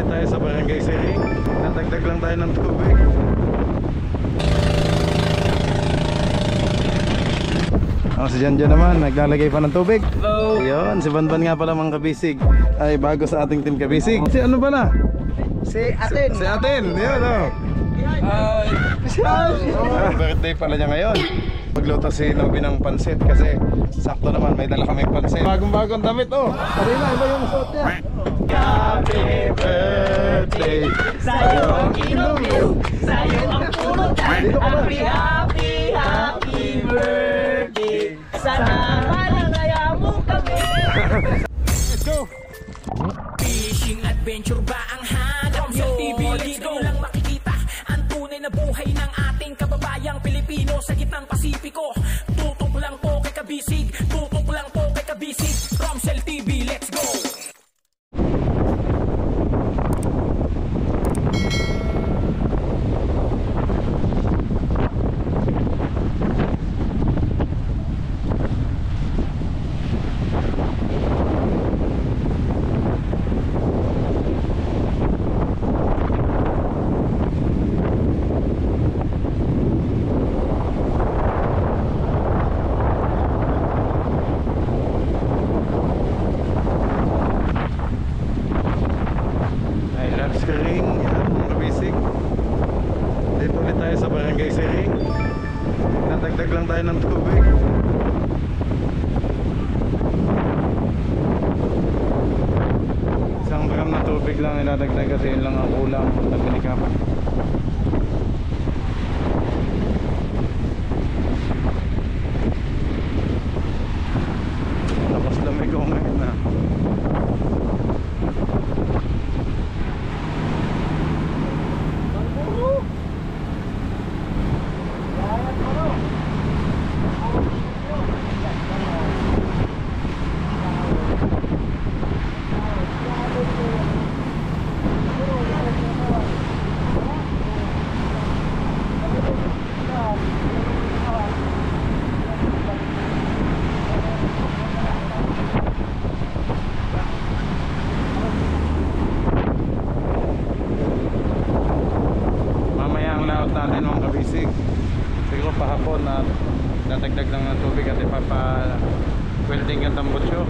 ulit tayo sa Barangay Siring. Natagdag lang tayo ng tubig. Si Janjan naman, naglalagay pa ng tubig. Hello! Yun, si Banban nga pala mga kabisig. Ay, bago sa ating team kabisig. Si ano pala? Si Aten. Si Aten, yun o. Birthday pala niya ngayon. Magluto si Nobby ng pansit kasi sakto naman may dala kaming pansit. Bagong-bagong damit oh. Karina, iba yung suot niya. Happy birthday sa'yo ang inumin, sa'yo ang pulutan. Happy, happy, happy birthday. Sana malagaya mo kami. Let's go! Fishing adventure ba ang hanap nyo? TV, let's go! Lang makikita ang tunay na buhay ng ating kababayang Pilipino sa gitnang Pasipiko. Tutok lang po kay Kabisig, tutok lang po kay Kabisig. Romsel TV, let's go! Siring, yan mga kabisig. Dito ulit tayo sa Barangay Siring. Natagdag lang tayo ng tubig. Isang drum na tubig lang iladagdag kasi yun lang ang kulang na pinikapan. Tapos lamig ko ngayon na. Natin mga kabisig siguro pahapon na natagdag lang ng tubig at ipapa-welding yung tambutso.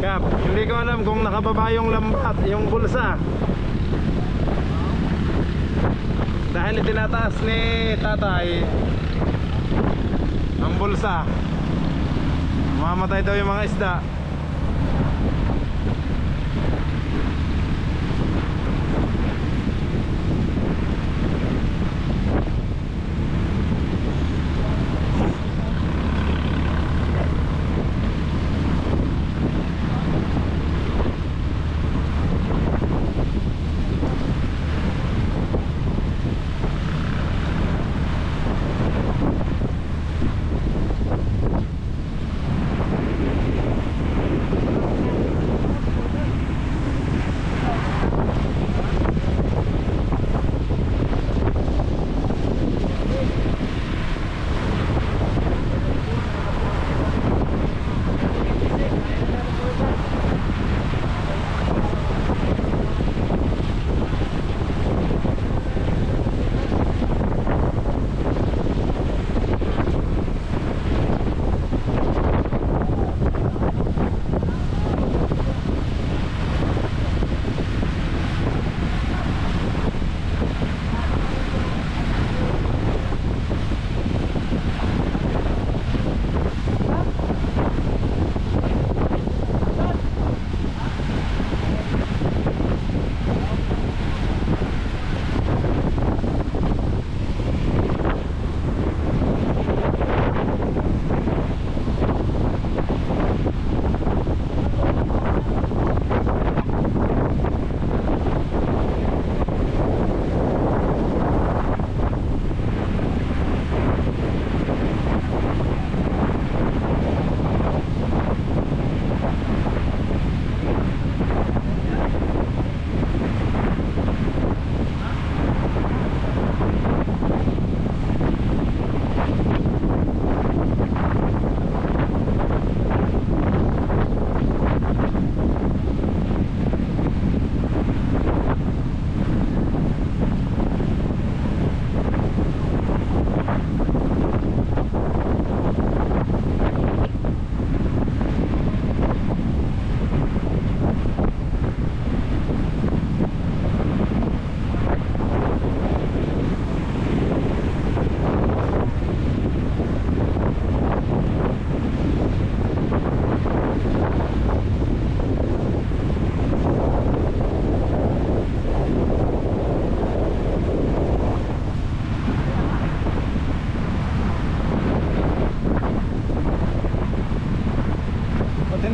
Kap, hindi ko alam kung nakababa yung lambat, yung bulsa. Dahil itinataas ni tatay ang bulsa, mamamatay daw yung mga isda.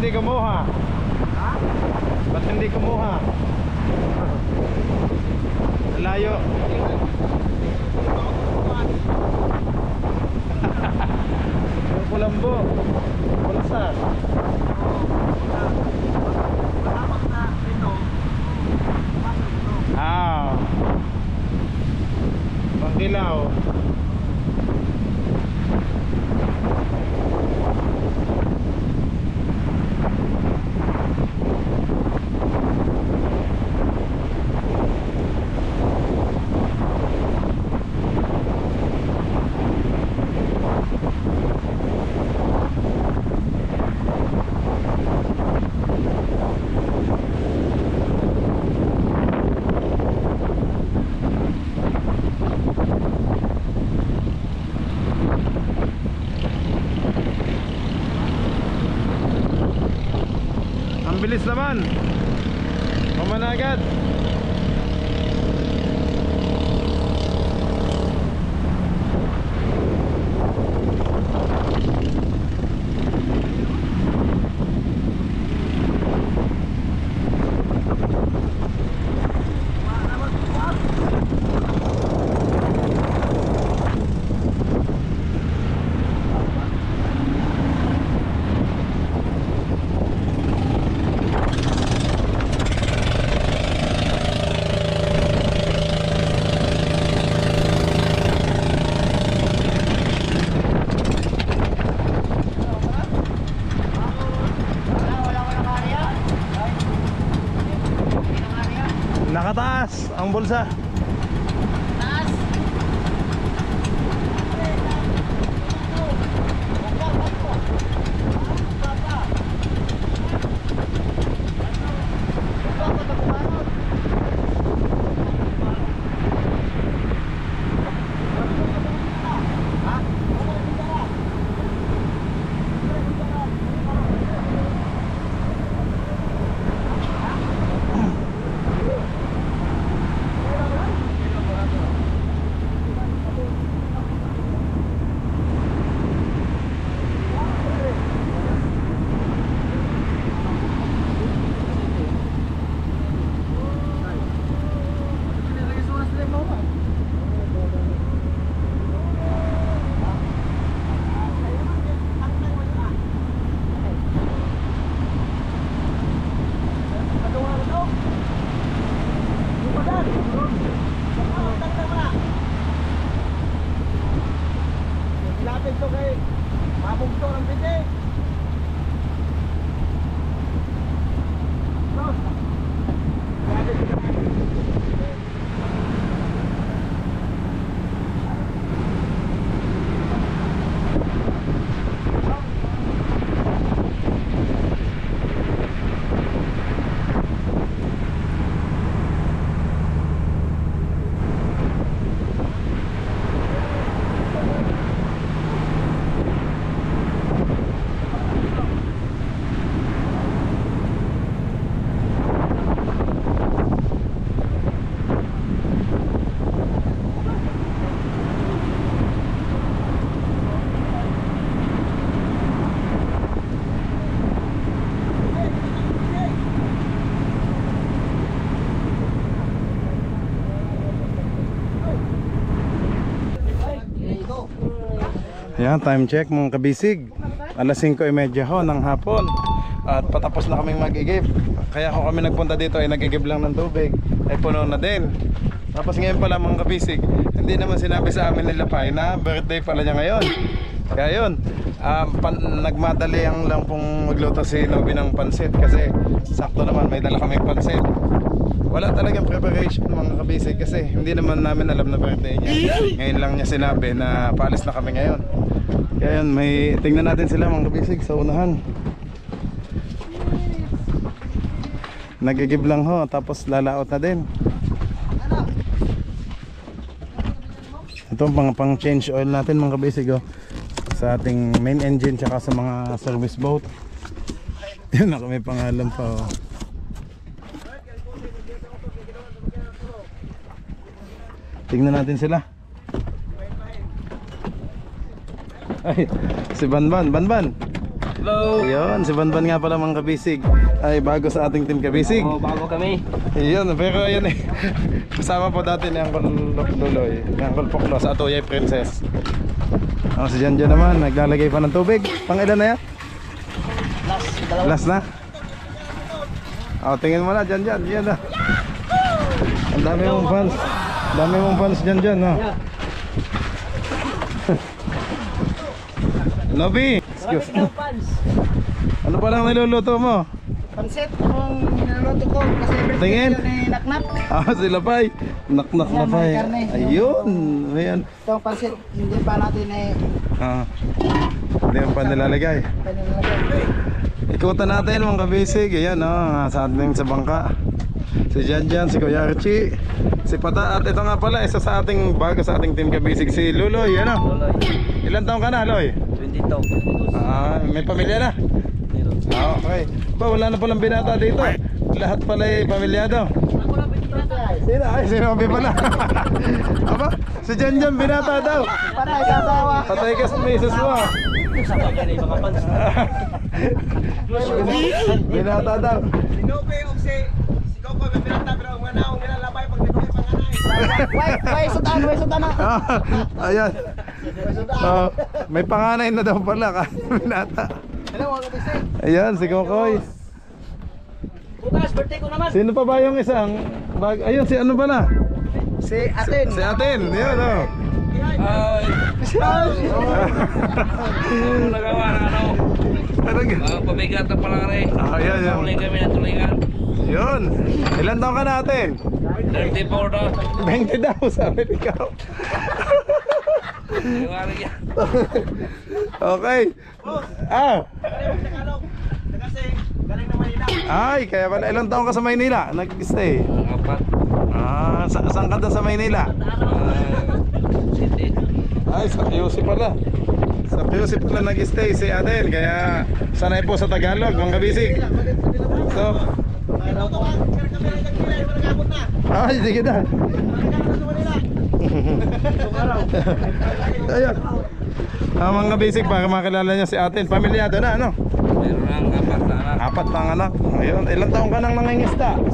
Hindi kumuha? Ha? Ba't hindi kumuha? Layo. Yung kulambo. Pulsa. Ah. Pangkilaw. Bilis naman. Pamanagad. ang bulsa. Yan, time check mga kabisig. Alas 5:30 ho ng hapon. At patapos na kaming mag-igib. Kaya ako kami nagpunta dito ay nag-igib lang ng tubig. Ay puno na din. Tapos ngayon pala mga kabisig, hindi naman sinabi sa amin nila pa na birthday pala niya ngayon. Kaya yun, nagmadali lang pong magluto si Nobby ng pansit. Kasi sakto naman may dala kaming pansit. Wala talagang preparation mga kabisig kasi hindi naman namin alam na birthday niya. Ngayon lang niya sinabi na paalis na kami ngayon. Kaya yun, tingnan natin sila mga kabisig sa unahan. Nagigib lang ho, tapos lalaot na din. Ito pang change oil natin mga kabisig oh. Sa ating main engine tsaka sa mga service boat. Yun na may pangalan pa oh. Tingnan natin sila. Ay, si Banban. Hello. Ayun, si Banban nga pala mga kabisig. Ay, bago sa ating team kabisig. Oh, bago kami. Ayun, pero ayun eh. Kasama po dati ni Uncle Luloy, ni Uncle Poklo sa Atoyay Princess. Si Janjan naman, naglalagay pa ng tubig. Pang ilan na yan? Last na? Tingin mo na, Janjan. Yan na. Ang dami mong fans. Dami mong fans Janjan, no? Nobby, excuse me. Ano pa lang niluluto mo? Pansit kung niluluto ko kasi Tingin. ni Naknak. Sila pa'y naknak na Yan, pa'y. may karne. Ayun, ayan. Itong pansit hindi pa natin Hindi mo pa nilalagay. panilalagay. Ikutan natin mga kabisig. Ayan sa ating sa bangka. Si Janjan, si Kuya Archie, si Pata. At ito nga pala, isa sa ating bago sa ating team kabisig, si Luloy. Ano? Ilan taong ka na, Loy? 22. May pamilya na? Okay. Wala na palang binata dito. Lahat pala ay pamilyado. Sino? Ay, si Nobby pala. Aba, si Janjan binata daw. Patay sa asawa. Patay ka sa misis mo. Binata daw. Way sudan na. Ayan. May panganay na daw pala ka. Binata. Hello, mga kabisig. Ayan, si Kokoy. Bukas, birthday ko naman. Sino pa ba yung isang ayun, si ano pala? Si Atin. Si Atin. Yun oh. Ay. Ano nagawa na ano? Ano Pabigat na pala rin. Ayan, yan. Tuloy kami na tulingan. Yun. Ilan taon ka natin? 34 na. 20 daw, sabi ikaw. Okay. Ay, kaya pala ilang taon ka sa Maynila nag-stay? 4. Saan ka doon sa Maynila? City. Ay, sa QC pala. Sa QC pala nag-stay si Adel. Kaya sanay po sa Tagalog, mga kabisig. So, ay, sige na. Ayun. Mga basic para makilala niya si atin. Pamilyado na, ano? Meron ng 4 na anak. 4 pang anak. Ayun. Ilang taon ka nang nangingista? 3.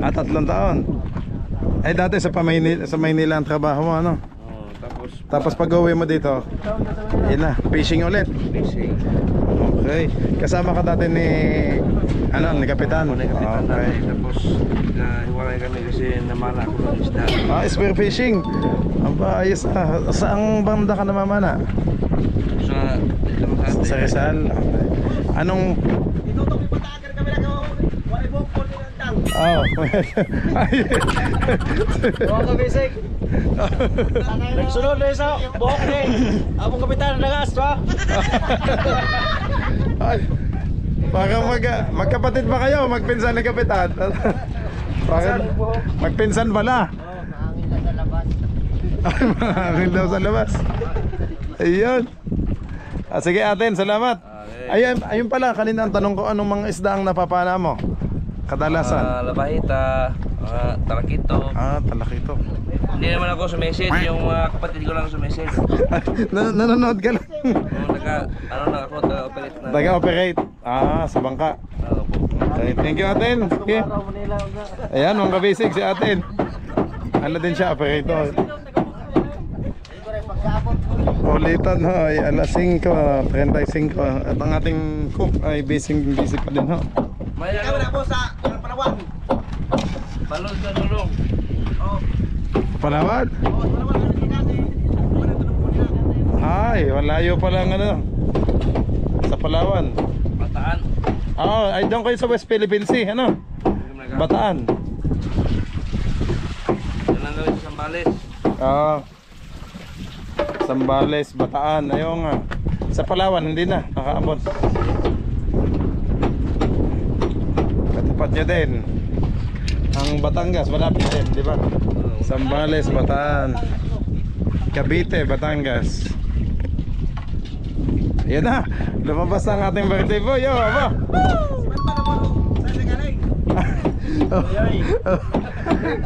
3 taon. Ay, dati sa Maynila ang trabaho mo, ano? Tapos pag uwi mo dito, yun na, fishing ulit. Fishing. Okay. Kasama ka dati ni ni Kapitan. Kapitan Okay. tapos hiwalay kami kasi namana ako ng isda. Spear fishing. Aba, ayos ah. Saang banda ka namamana? Sa Rizal. Okay. Anong... Mga kabisig. Nagsunod na isa. Buhok ni. Among kapitan na gas, ba? Ay, baka magkapatid ba kayo? Magpinsan ni Kapitan? Bakit? Magpinsan pala? Mahangin na sa labas. Ay, mahangin daw sa labas. Ayun. Sige atin, salamat. Ayun pala, kanina ang tanong ko, anong mga isda ang napapana mo? Kadalasan? Labahita, talakito. Talakito. Hindi naman ako sumessage, yung kapatid ko lang sumessage. Nanonood ka lang. Ako, taga-operate na. Taga-operate. Sa bangka. Okay, thank you atin. Okay. Ayan, mga kabisig si atin. Ano din siya, operator. Ulitan ho, ay alas 5:35. At ang ating cook ay busy pa din ho. May ano na po sa Palawan. Balon sa dulong. Palawan? Ay, malayo pa lang sa Palawan. Bataan. Ay doon kayo sa West Philippine Sea, ano? Bataan. Yan lang gawin sa Sambales. Sambales, Bataan, ayun nga. Sa Palawan, hindi na, nakaabot. Katapat nyo din. Ang Batangas, malapit din, di ba? Sambales, Bataan. Cavite, Batangas. Yan na, lumabas ang ating birthday boy. Yo, aba.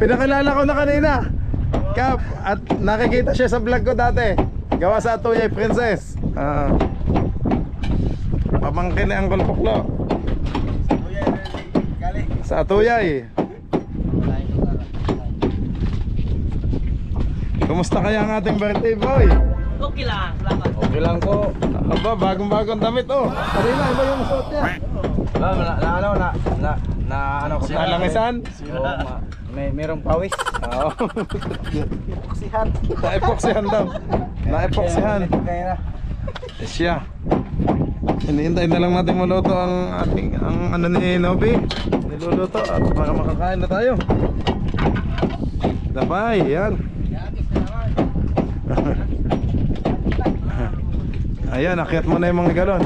Pinakilala ko na kanina, Kap, at nakikita siya sa vlog ko dati. Gawa sa Atuyay Princess. Pamangkin ni Uncle Puklo. Sa Atuyay. Kumusta kaya ang ating birthday boy? Okay lang, salamat. Okay lang po. Aba, bagong-bagong damit Kanina, iba yung suot niya. Nalangisan? Merong pawis. Oo. Epoksihan. Na-epoksihan daw. Na-epoksihan. Siya. Hinihintay na lang natin maluto ang ating ni Nobi. Niluluto at para makakain na tayo. Dabay, yan. Ayan, akyat mo na yung mga galon.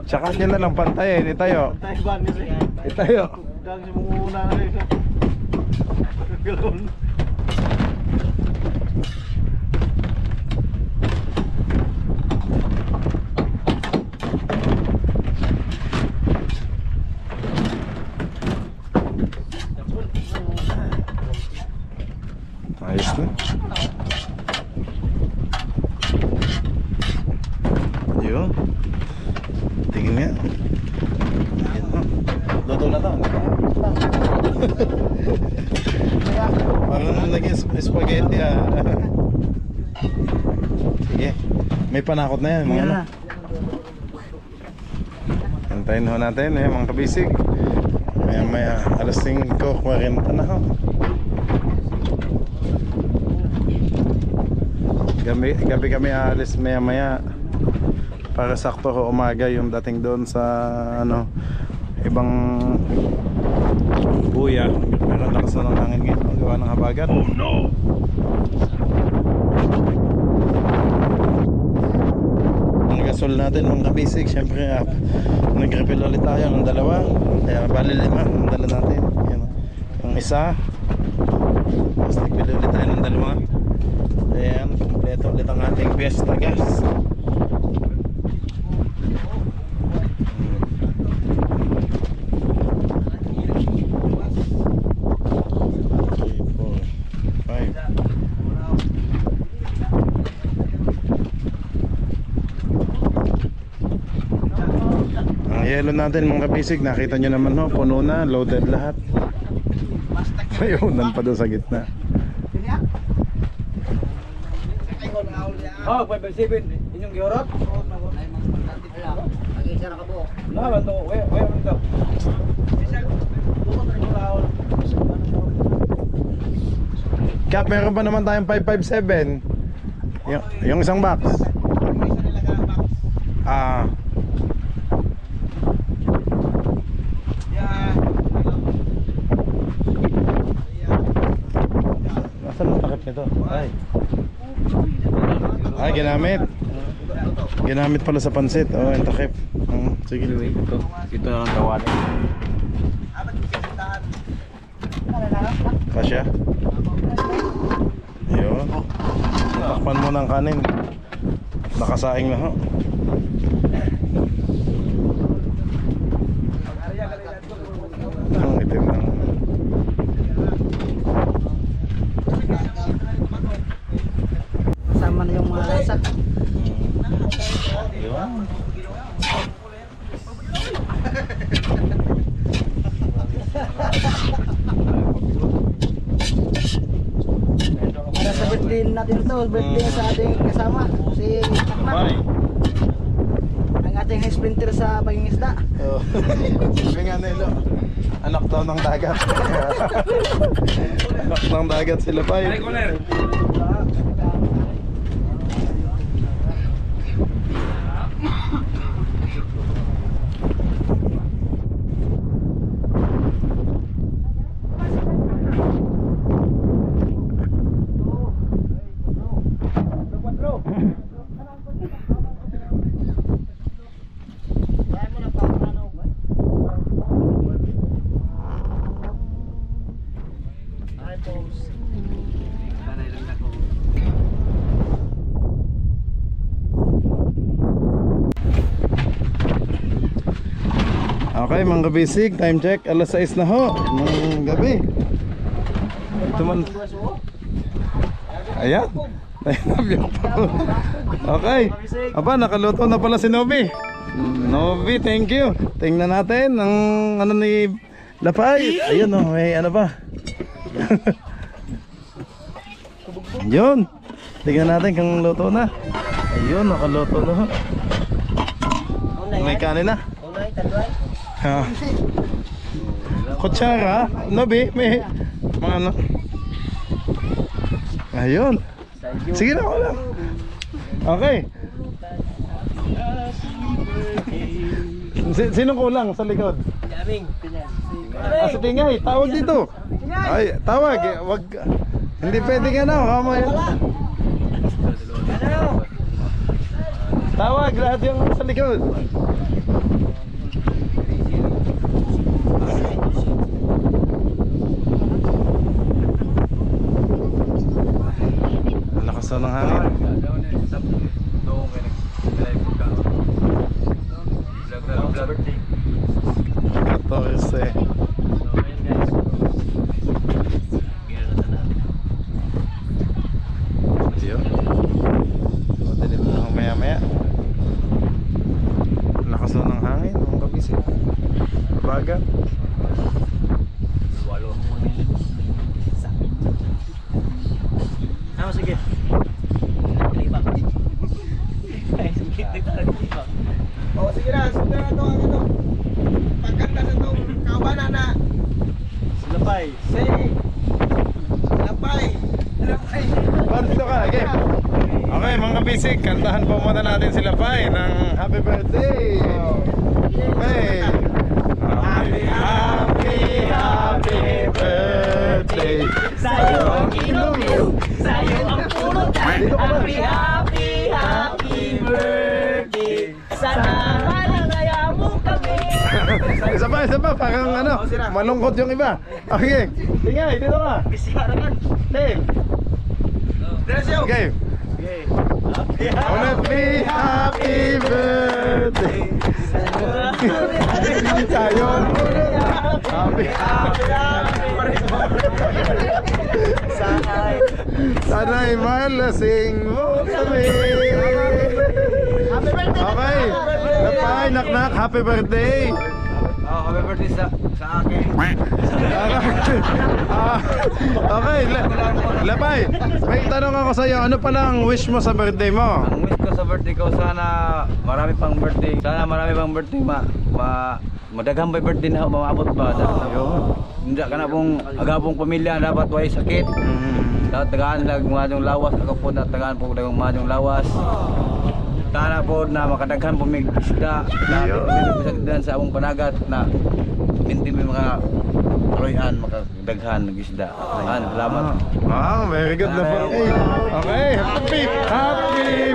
Tsaka nyo na lang pantayin, itayo. Itayo. Ayos na. Yun. Tingin nga. Luto na to. Parang naging spaghetti Sige. May panakot na yan mga ano. Antayin ho natin mga kabisig. Maya alas 5:40 na ho. Gabi kami aalis maya maya para sakto ho umaga yung dating doon sa ano ibang buya. Meron lakas na ng hangin ngayon gawa ng habagat. Oh no! Ang gasol natin mga basic, syempre nag-refill ulit tayo ng dalawa, kaya bali 5 ang dala natin. Yan, yung isa, tapos nag-refill ulit tayo ng dalawa. Ayan, kompleto ulit ang ating Fiesta gas. 5. Ang yelo natin mga kabisig, nakita nyo naman ho, puno na, loaded lahat. May unan pa doon sa gitna. Oh, 5/7. Inyong Europe? Mag-isa na ka buo. Wala to. Where to? Kap, meron pa naman tayong 557. Yung isang box. Ah. Nasaan ang takip nito? Ay, ginamit. Ginamit pala sa pansit. Oh, yung takip. Sige. Ito na lang tawanin. Kasya. Ayun. Takpan mo ng kanin. Nakasaing na ho. Ang itim lang. Kasama na yung mga lasa. Ayun. Para sa birthday natin to, birthday sa ating kasama, si Taknak. Bye. Ang ating sprinter sa pangingisda. Oh. Sabi nga nila, anak daw ng dagat. Anak ng dagat sila pa. Okay mga kabisig, time check, alas 6 na ho ng gabi. Ito man. Ayan. Okay. Aba, nakaluto na pala si Novi. Novi, thank you. Tingnan natin ang ano ni Lapay. Ayun oh, may ano ba? Yun. Tingnan natin kung luto na. Ayun, nakaluto na ho. May kanin na. Ha. Kutsara, Nobi, may mga ano. Ayun. Sige na, wala. Okay. Sino kulang sa likod? Si Tingay, tawag dito. Ay, tawag. Wag. Hindi pwede ka na, kamay. Tawag lahat yung sa likod. Lakas ng hangin. 14. Yun. Madilim na maya maya. Lakas ng hangin, mga kabisig. Baga. Sige. Oh, sige na, sundan na ito ang ano. Pagkanta sa itong kawanan na. Lapay. Say, Lapay. Paano dito ka? Okay. Okay mga kabisig, kantahan po muna natin sila Pai ng happy birthday. Okay. Happy birthday Sa'yo ang inumin, sa'yo ang pulutan. Happy birthday. Sana maligaya mo kami. Isa pa, parang ano, malungkot yung iba. Okay, tingay, dito ka. Dale. Okay. Happy birthday sa'yo. Sana'y malasing mo kami. Okay, Lapay, knock, happy birthday. Happy birthday sa akin. Okay, Lapay, may tanong ako sa'yo. Ano pala ang wish mo sa birthday mo? Ang wish ko sa birthday ko, sana marami pang birthday. Sana marami pang birthday madaghang may birthday na maabot pa. Hindi ka na pong agapong pamilya dapat way sakit. Dapat tagaan lang mga lawas. Ako po na tagaan po ng mga lawas. Sana po na makadaghan po may isda. Dahil sa among panagat na mintin may mga karoyan, makadaghan ng isda. Salamat. Wow, very good na po. Okay, happy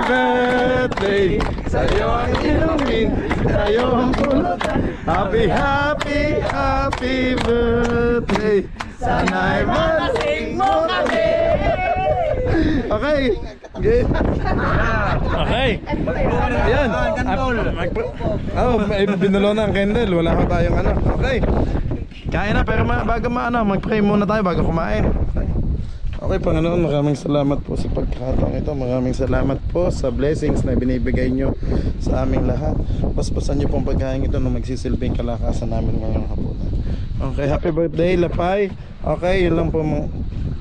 birthday sa'yo ang inumin, sa'yo ang pulutan. Happy birthday. Sana'y malasing mo kami. Okay. Okay. Ayan. May binulo na ang candle. Wala ko tayong ano. Okay. Kain na pero bago mag-pray muna tayo bago kumain. Okay, Panginoon, maraming salamat po sa pagkakataong ito. Maraming salamat po sa blessings na binibigay nyo sa aming lahat. Paspasan nyo pong pagkain ito na magsisilbing kalakasan namin ngayong hapunan. Okay, happy birthday, Lapay. Okay, yun lang po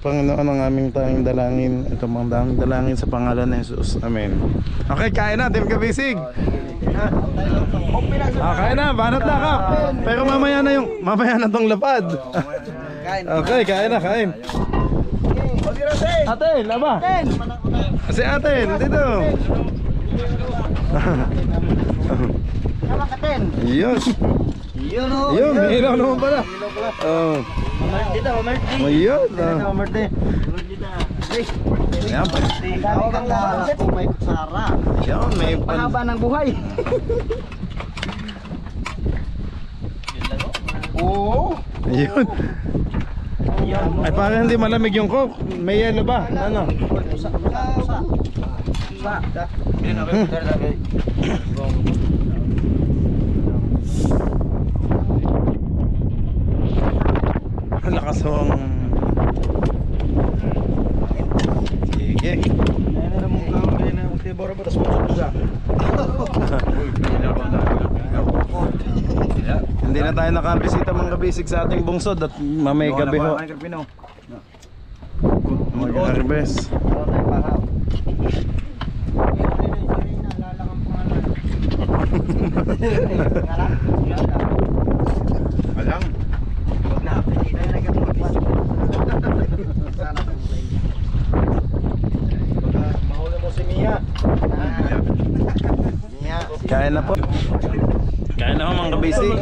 Panginoon ang aming tanging dalangin. Ito mga tanging dalangin sa pangalan ni Jesus. Amen. Okay, kain na, Team Kabisig. Okay na, banat na ka. Pero mamaya na tong lapad. Okay, kain na, kain. Aten, laba. Si Aten, dito. Yun. Yun, ilaw naman pala. Oh. Dito, Merdi. Ayun. Merdi. Yan pa. Ako kang ako may kutsara. Yan, may Mahaba ng buhay. Oo. Ayun. Ay parang hindi malamig yung coke. May yelo ba? Ano? Lakas ang... Sige. Hindi na tayo nakabisita mga kabisig sa ating bungsod at mamay gabi ho. Mag-harvest. Alang. Mahuli mo si Mia. Kain na po. Kain na ho mga kabisig.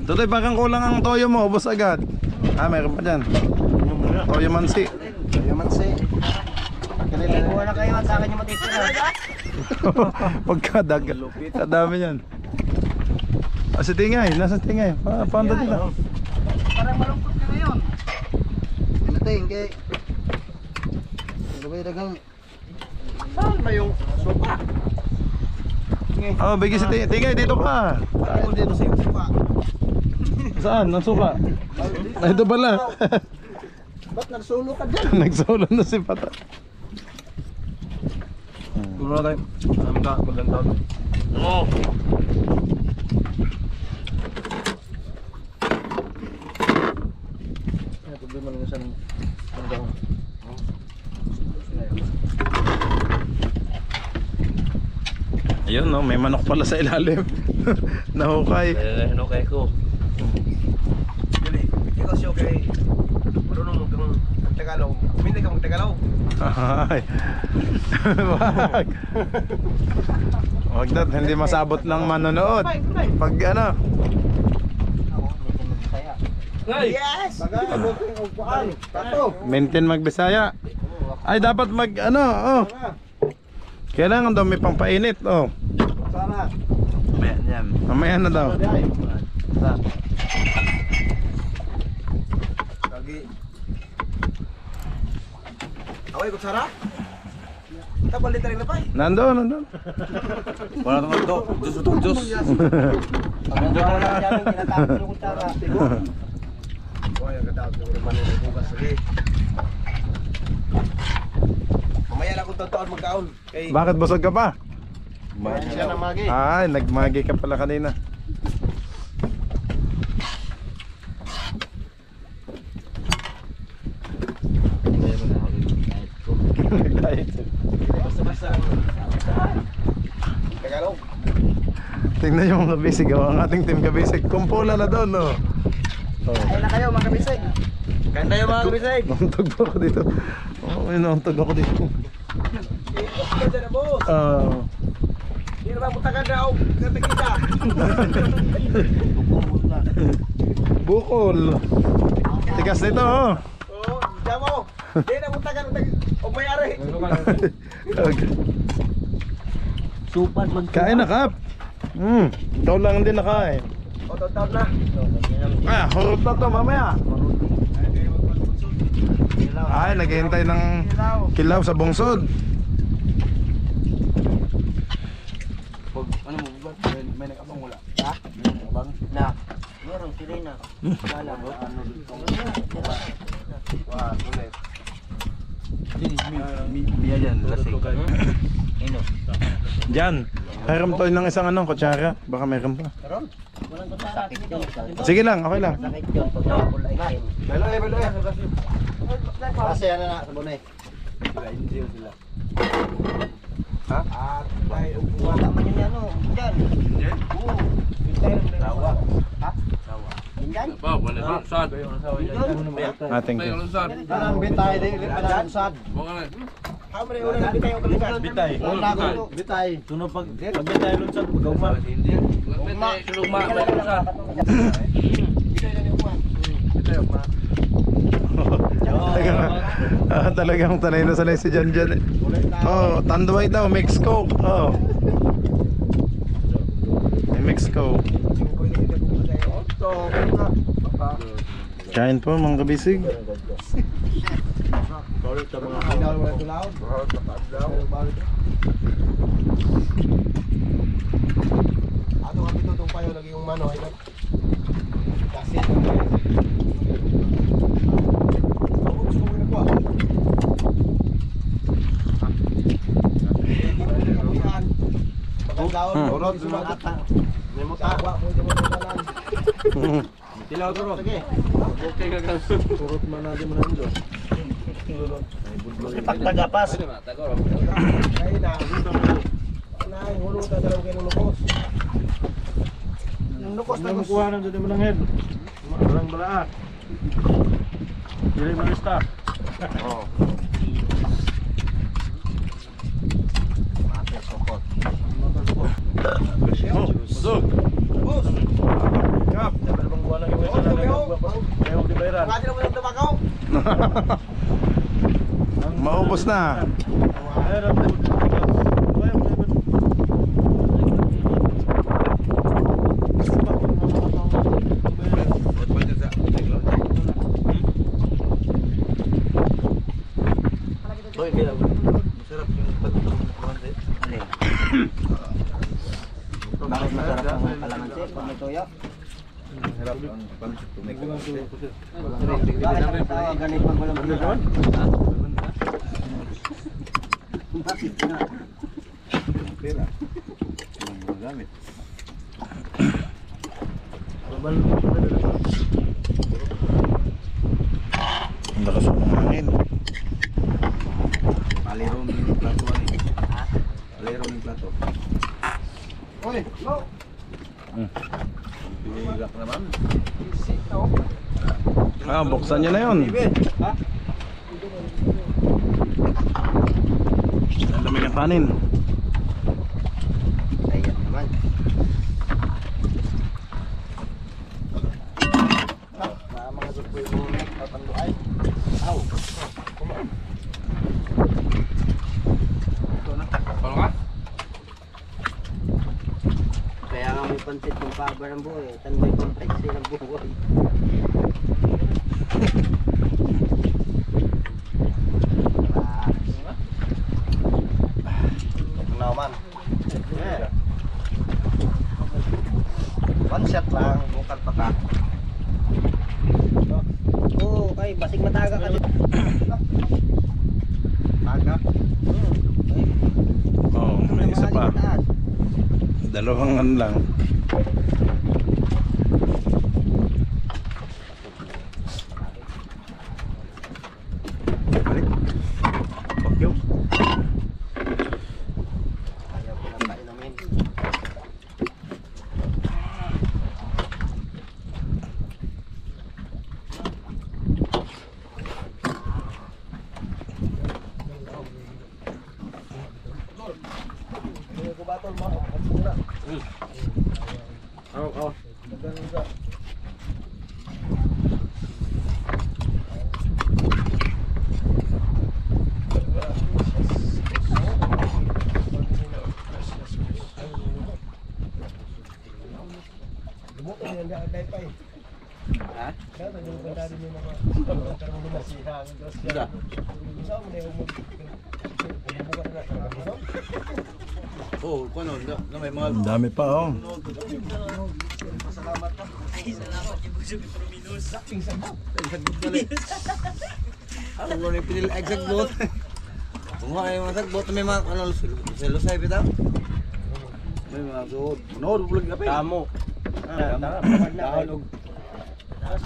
Tutoy, parang kulang ang toyo mo, ubos agad. Meron pa dyan. Toyo mansi. Kuha na kayo sa akin yung matitira. Pagkadag. Kadami yan. Si Tingay, nasa Tingay? Paano dito? Parang malungkot ka ngayon. Ano Tingay? Gabay dagang. Saan ba yung sopa? Oh, bigay si Tingay, dito ka. Saan dito sa sopa? Saan? Ang suka? Ay, ito pala. Ba't nagsulo ka dyan? Nagsolo na si Pata. Tulong tayo. Alam ka, magandang taon. Oo. Problema lang sa hanggang. Ayun no, may manok pala sa ilalim. Nahukay. Nahukay ko. Ikaw siya okay. Marunong mo kang Tagalog. Hindi ka mag-Tagalog. Ay. Wag. Wag na, hindi masabot ng manonood. Pag ano. Yes! Maintain magbisaya. Ay dapat mag ano, oh. Kailangan daw may pampainit, oh. Sana. Mamaya na daw. Lagi. Away ko Sarah. Tapos liter na pa. Nandun. Wala naman to. Diyos. Wala namin tinatapos yung kutsara. Boy, ang ganda ako ng manong bukas lagi. Mamaya na akong totoo magkaon. Kay Bakit busog ka pa? siya na magi. Ay, nagmagi ka pala kanina. Basta-basta. Tagalog. Tingnan yung mga kabisig, oh. Ang ating team kabisig. Kumpula na doon, no? Ay na kayo mga kabisig. Kanda yung mga kabisig. Nauntog po ako dito. Oo, may nauntog ako dito. Kanda na boss. Hindi naman mutagan na ako. Kanda kita. Bukol. Tigas nito, oh. Oo, damo. Hindi na mutagan. O mayari. Okay. Supad man. Kain na, Kap. Ikaw lang din nakain. O, totoo na. Ah, hurot na to mamaya. Ay, naghihintay ng kilaw sa bungsod. Ano mo? May nakabang wala. Ha? Bang na. Meron sirena. Wala mo. Biya dyan, lasing. Ino. Diyan. Hiram tayo ng isang anong kutsara. Baka meron pa. Walang kutsara. Sakit yun. Sige lang, okay lang. Sakit yun. Pag nakapulay kayo. Belo. Kasi ano na, sabunay. Ha? Tayo. Wala man yun yan o. Dyan. Tawa. Ha? Dyan? Ah, thank you. Parang bitay din. Parang sad. How many una na bitay yung kalugan? Bitay. Wala ko. Bitay. Tuno pag bitay lunsad, gawma. Hindi. Sulugma. Talagang tanay na sanay si Jan Jan. Oh, tanduay daw, mix coke. Oh. May mix coke. Kain po mga kabisig. Ato kami tutong payo lagi yung mano ay kasi Urod sa mga ata. May mutawa mo di mo tanan. Tilaw to ro. Sige. Okay ka kan. Urod man na di mo nando. Pagtagapas. Kaya na dito. Na hulo ta daw kay lukos. Yung lukos na Kuha nang dito mo ng head. Walang balaan. Dili malista. Oh. Busog. Boss. Kap. Dapat bang kuha nang iwes Oh, na tumiho. ayaw di bayaran. Pagati na mo yung tabakaw. Maubos na. Ayaw na. Bakit masarap ang kalamansi? Pag may toyo? Bakit ang tawag ganit pag walang bulan? Bakit na? Ang lakas ng hangin. Palero ni plato ani. Palero ni plato. Oy, no. Pilak naman. Ah, buksan niyo na yun. Ha? Ang dami ng kanin. Ayan naman. Mga supoy mo papanduay. Aw. Kumaan. Kaya nga may pansit kung paba ng buhay. Tanboy complex din ang buhay. Naman. One shot lang, bukan pa ka. Oo, kay basig mataga ka dito. Taga. Oh, may isa pa. Dalawang ano lang. Balik. Fuck you. Ayaw ko lang tayo namin. Oh, kuno na may mga Ang dami pa oh. ano mo ni pinil exact bot. Kung ay mga sagbot may mga ano selusay bitaw. May mga suod. Nood bulog gabi. Tamo. Dahon og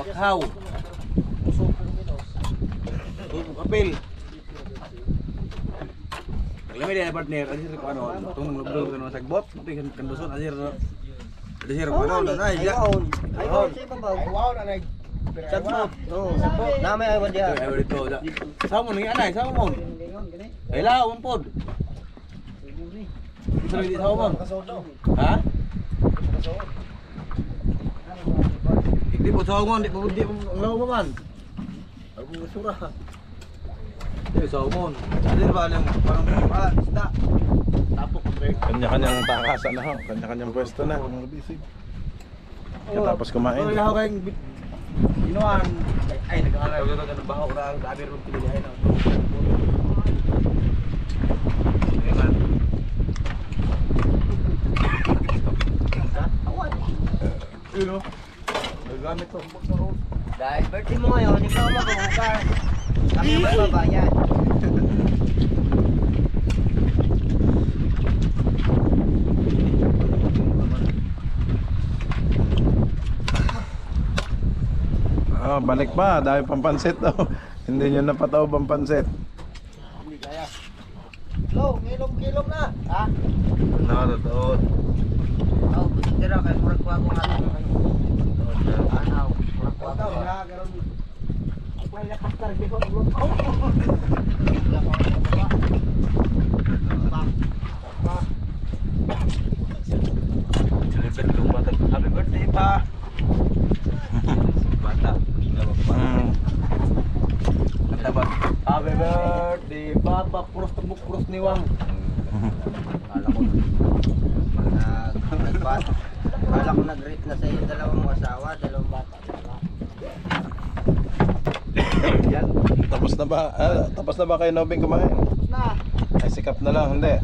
bakhaw. Usok kapil. Lami din partner, asir ko ano, tung lublo kan sagbot, tapi kan kanduson asir ko ano na ya. Ayaw sa ibabaw. Ayaw na nag. Sagbot. Oo, sagbot. Namay ayaw diha. Ayaw dito. Samo ni anay, samo mo. Ela umpod. Sino di samo mo? Ha? Hindi po samo mo, di mo nglaw mo man. Ako sura. Di samo mo. Asir ba lang parang isda. Tapok ko break. Kanya-kanyang takasan na ho. Kanya-kanyang pwesto na. Mga bisig. Katapos kumain. Oh, ilaw kayong inuan. Ay, nag-alay ko ng baho ra gabi ro pilihan na. Ilo. Nagamit ko sa road. Dahil birthday mo ngayon, ikaw magbubukas. Kami ang magbabayad. Ah, balik pa. Dami pang pansit daw. Hindi nyo napataw bang pansit. Lo, ngilom-ngilom na. Ha? Totoo. Oh, busog dira kay murag ko akong atong anaw. Murag ko ako. May nakastar dito ang luto. Celebrate kong bata. Happy birthday pa. Bata. Dapat happy birthday Papa, puros tembok puros niwang. Kala ko nag-rate na sa iyo dalawang asawa, dalawang bata. Yan. Tapos na ba? Tapos na ba kayo Nobing kumain? Tapos na. Ay sikap na lang, hindi.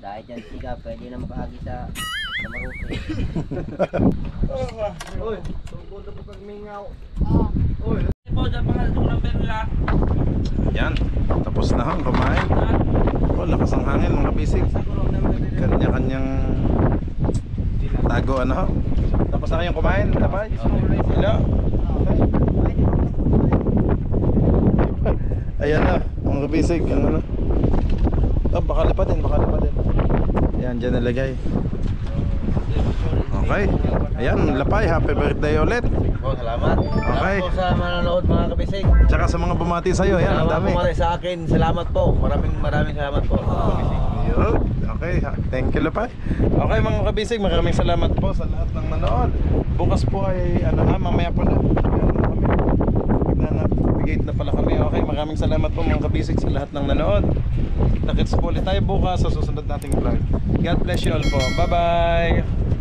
Dahil dyan siga, pwede na makaagi sa Maruke. Oy, tungkol na po kag mingaw. Yan. Tapos na hang kumain. Oh, lakas ang hangin mga bisig. Kanya-kanyang tago ano ho. Tapos na kayong kumain, tapos. Hello. Ayan na, mga bisig, ano na. Oh, baka lipatin. Yan, dyan nalagay. Oh. Okay. Ayan, Lapay, happy birthday ulit. Oh, salamat. Okay. Salamat po sa manonood mga kabisig. Tsaka sa mga bumati sa'yo, yan, ang Salamat dami. po pala sa akin. Salamat po. Maraming salamat po. Yun. Okay, thank you Lapay. Okay mga kabisig, maraming salamat po sa lahat ng nanood. Bukas po ay mamaya po na. Navigate na pala kami. Okay, maraming salamat po mga kabisig sa lahat ng nanood. Nakits po ulit tayo bukas sa susunod nating vlog. God bless you all po. Bye bye.